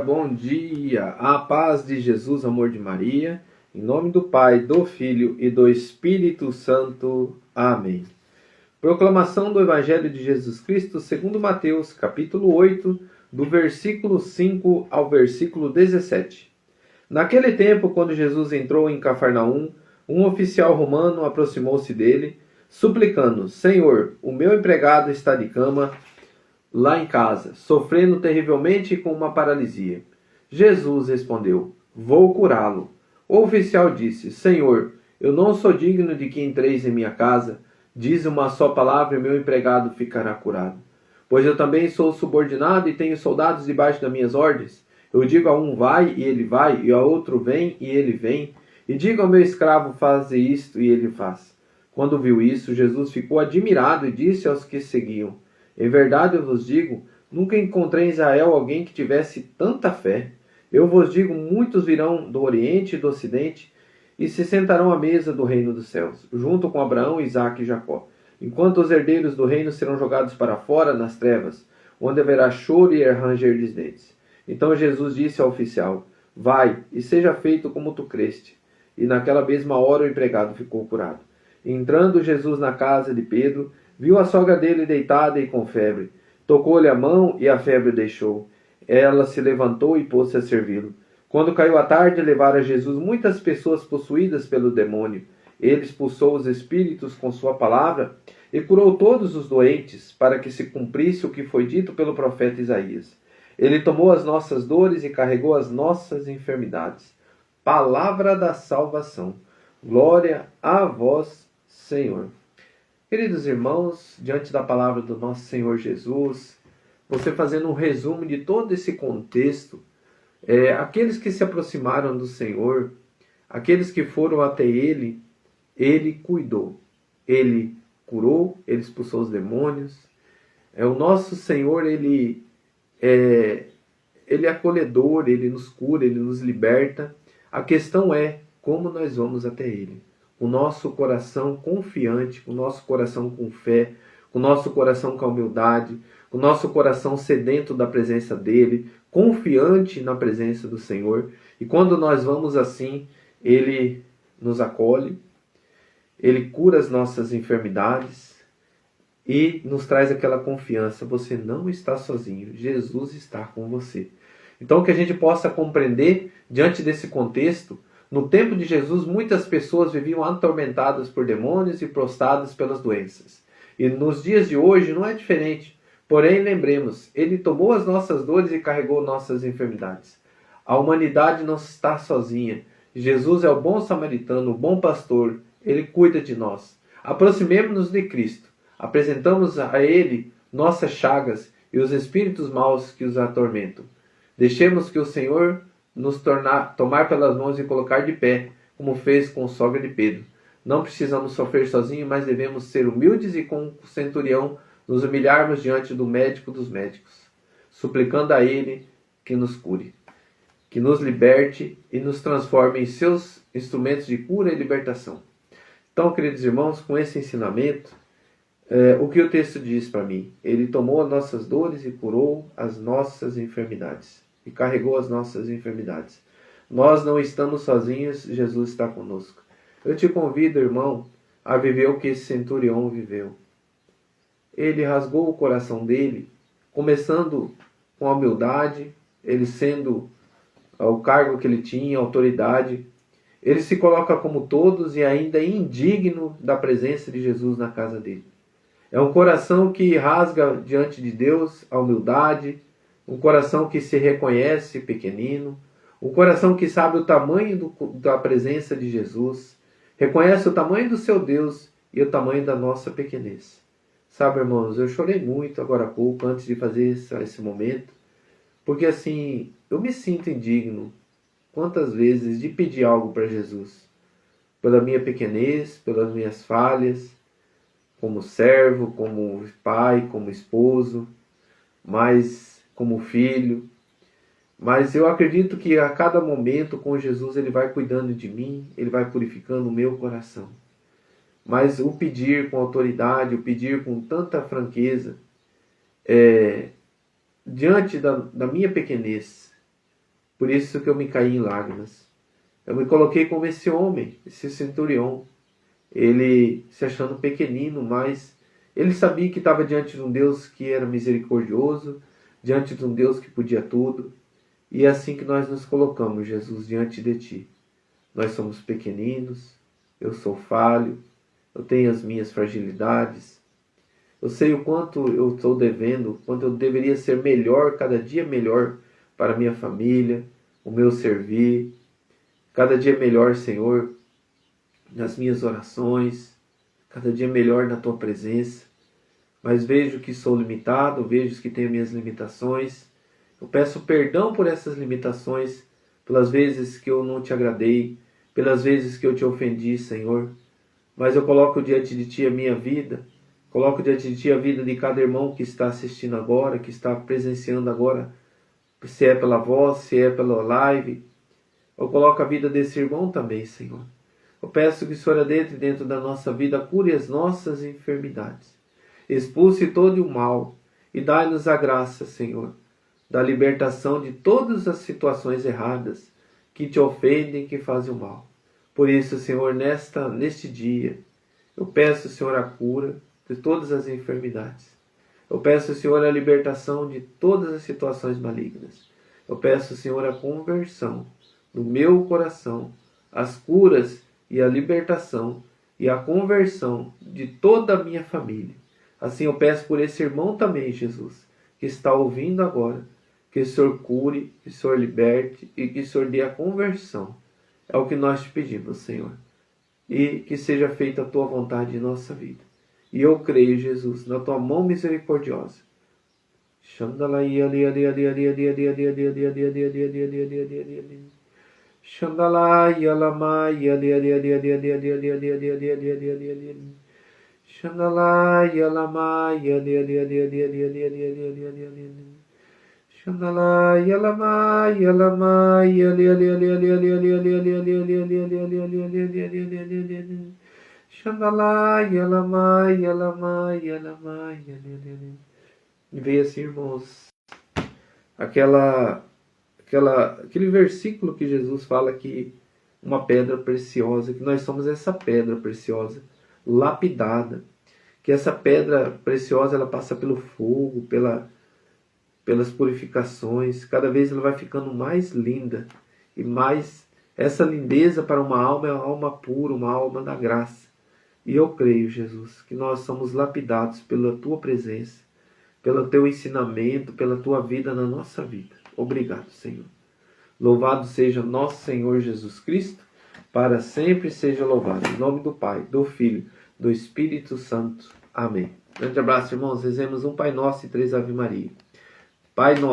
Bom dia, a paz de Jesus, amor de Maria, em nome do Pai, do Filho e do Espírito Santo. Amém. Proclamação do Evangelho de Jesus Cristo segundo Mateus, capítulo 8, do versículo 5 ao versículo 17. Naquele tempo, quando Jesus entrou em Cafarnaum, um oficial romano aproximou-se dele, suplicando: Senhor, o meu empregado está de cama lá em casa, sofrendo terrivelmente com uma paralisia. Jesus respondeu: Vou curá-lo. O oficial disse: Senhor, eu não sou digno de que entreis em minha casa. Diz uma só palavra e meu empregado ficará curado. Pois eu também sou subordinado e tenho soldados debaixo das minhas ordens. Eu digo a um vai e ele vai, e a outro vem e ele vem. E digo ao meu escravo faze isto e ele faz. Quando viu isso, Jesus ficou admirado e disse aos que seguiam: Em verdade eu vos digo, nunca encontrei em Israel alguém que tivesse tanta fé. Eu vos digo, muitos virão do Oriente e do Ocidente e se sentarão à mesa do reino dos céus, junto com Abraão, Isaque e Jacó, enquanto os herdeiros do reino serão jogados para fora nas trevas, onde haverá choro e ranger de dentes. Então Jesus disse ao oficial: Vai, e seja feito como tu creste. E naquela mesma hora o empregado ficou curado. Entrando Jesus na casa de Pedro, viu a sogra dele deitada e com febre. Tocou-lhe a mão e a febre deixou. Ela se levantou e pôs-se a servi-lo. Quando caiu a tarde, levaram a Jesus muitas pessoas possuídas pelo demônio. Ele expulsou os espíritos com sua palavra e curou todos os doentes, para que se cumprisse o que foi dito pelo profeta Isaías. Ele tomou as nossas dores e carregou as nossas enfermidades. Palavra da salvação. Glória a vós, Senhor. Queridos irmãos, diante da palavra do nosso Senhor Jesus, você fazendo um resumo de todo esse contexto, aqueles que se aproximaram do Senhor, aqueles que foram até Ele, Ele cuidou, Ele curou, Ele expulsou os demônios. O nosso Senhor, Ele é acolhedor, Ele nos cura, Ele nos liberta. A questão é como nós vamos até Ele. O nosso coração confiante, o nosso coração com fé, o nosso coração com humildade, o nosso coração sedento da presença dEle, confiante na presença do Senhor. E quando nós vamos assim, Ele nos acolhe, Ele cura as nossas enfermidades e nos traz aquela confiança. Você não está sozinho, Jesus está com você. Então que a gente possa compreender, diante desse contexto, no tempo de Jesus, muitas pessoas viviam atormentadas por demônios e prostradas pelas doenças. E nos dias de hoje não é diferente. Porém, lembremos, Ele tomou as nossas dores e carregou nossas enfermidades. A humanidade não está sozinha. Jesus é o bom samaritano, o bom pastor. Ele cuida de nós. Aproximemo-nos de Cristo. Apresentamos a Ele nossas chagas e os espíritos maus que os atormentam. Deixemos que o Senhor nos tomar pelas mãos e colocar de pé, como fez com a sogra de Pedro. Não precisamos sofrer sozinhos, mas devemos ser humildes e com o centurião nos humilharmos diante do médico dos médicos, suplicando a Ele que nos cure, que nos liberte e nos transforme em seus instrumentos de cura e libertação. Então, queridos irmãos, com esse ensinamento, o que o texto diz para mim? Ele tomou as nossas dores e curou as nossas enfermidades. E carregou as nossas enfermidades. Nós não estamos sozinhos, Jesus está conosco. Eu te convido, irmão, a viver o que esse centurião viveu. Ele rasgou o coração dele, começando com a humildade, ele sendo o cargo que ele tinha, a autoridade. Ele se coloca como todos e ainda é indigno da presença de Jesus na casa dele. É um coração que rasga diante de Deus a humildade, um coração que se reconhece pequenino, um coração que sabe o tamanho da presença de Jesus, reconhece o tamanho do seu Deus e o tamanho da nossa pequenez. Sabe, irmãos, eu chorei muito agora há pouco, antes de fazer esse momento, porque assim, eu me sinto indigno, quantas vezes, de pedir algo para Jesus, pela minha pequenez, pelas minhas falhas, como servo, como pai, como esposo, mas como filho. Mas eu acredito que a cada momento com Jesus Ele vai cuidando de mim, Ele vai purificando o meu coração. Mas o pedir com autoridade, o pedir com tanta franqueza, diante da minha pequenez, Por isso que eu me caí em lágrimas. Eu me coloquei como esse homem, esse centurião. Ele se achando pequenino, mas ele sabia que estava diante de um Deus que era misericordioso, diante de um Deus que podia tudo. E é assim que nós nos colocamos, Jesus, diante de Ti. Nós somos pequeninos, eu sou falho, eu tenho as minhas fragilidades. Eu sei o quanto eu estou devendo, o quanto eu deveria ser melhor, cada dia melhor para a minha família, o meu servir. Cada dia melhor, Senhor, nas minhas orações, cada dia melhor na Tua presença. Mas vejo que sou limitado, vejo que tenho minhas limitações. Eu peço perdão por essas limitações, pelas vezes que eu não Te agradei, pelas vezes que eu Te ofendi, Senhor. Mas eu coloco diante de Ti a minha vida, coloco diante de Ti a vida de cada irmão que está assistindo agora, que está presenciando agora, se é pela voz, se é pela live. Eu coloco a vida desse irmão também, Senhor. Eu peço que o Senhor adentre dentro da nossa vida, cure as nossas enfermidades. Expulse todo o mal e dai-nos a graça, Senhor, da libertação de todas as situações erradas que Te ofendem, que fazem o mal. Por isso, Senhor, neste dia, eu peço, Senhor, a cura de todas as enfermidades. Eu peço, Senhor, a libertação de todas as situações malignas. Eu peço, Senhor, a conversão no meu coração, as curas e a libertação e a conversão de toda a minha família. Assim eu peço por esse irmão também, Jesus, que está ouvindo agora, que o Senhor cure, que o Senhor liberte e que o Senhor dê a conversão. É o que nós te pedimos, Senhor. E que seja feita a Tua vontade em nossa vida. E eu creio, Jesus, na Tua mão misericordiosa. Shandalaya lamaya Shandalaya lamaya Shandalaya lamaya Shandalaya lamaya. E veio assim, irmãos, aquele versículo que Jesus fala que uma pedra preciosa, que nós somos essa pedra preciosa, lapidada, que essa pedra preciosa ela passa pelo fogo, pelas purificações, cada vez ela vai ficando mais linda, e mais essa lindeza para uma alma é uma alma pura, uma alma da graça. E eu creio, Jesus, que nós somos lapidados pela Tua presença, pelo Teu ensinamento, pela Tua vida na nossa vida. Obrigado, Senhor. Louvado seja nosso Senhor Jesus Cristo, para sempre seja louvado. Em nome do Pai, do Filho, do Espírito Santo. Amém. Grande abraço, irmãos. Rezemos um Pai Nosso e 3 Ave Maria. Pai nosso